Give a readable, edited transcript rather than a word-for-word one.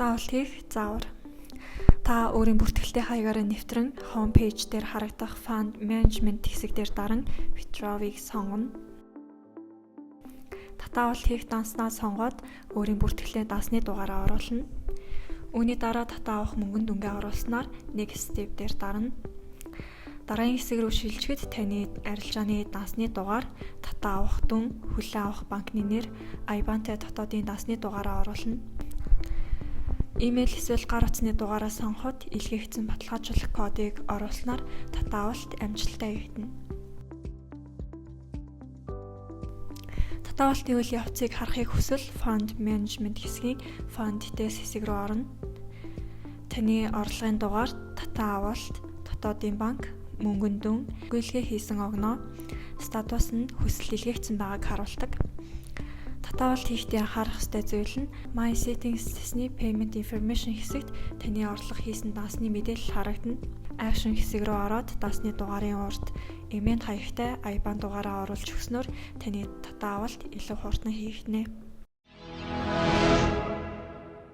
Татаа авалт хийх заавар. Та өөрийн бүртгэлтэй хаягаараа нэвтрэн home page дээр харагдах fund management хэсэг дээр даран withdrawal-ыг сонгоно. Татаа авалт хийх данснаа сонгоод өөрийн бүртгэлээ даасны дугаараа оруулна. Үүний дараа татаа авах мөнгөнд дүнгээ оруулснаар next step дээр дарна. Дараагийн хэсэг рүү шилжихэд таны арилжааны даасны дугаар, татаа авах дүн, хүлээн авах банкны нэр, IBAN-тай дотоодын даасны дугаараа оруулна. Имэйл эсвэл гар утасны дугаараа сонгоход илгээгдсэн баталгаажуулах кодыг оруулснаар татаа авалт амжилттай хийгдэнэ. Татаа авалтын үйл явцыг харахыг хүсвэл fund management хэсгийн fund details хэсэг рүү орно. Таны орлогын дугаар, татаа авалт, дотоодын банк, мөнгөн дүн, гүйлгээ хийсэн огноо, статус нь хүсэл илгээгдсэн байгааг харуулдаг. Татаа авалт хийхдээ анхаарах ёстой зүйл нь My Settings гэсний Payment Information хэсэгт таны орлого хийсэн даасны мэдээлэл харагдана. Action хэсэг рүү ороод даасны дугаарын урд эмээн хаягтай IBAN дугаараа оруулж өгснөөр таны татаа авалт илүү хурдан хийгдэнэ.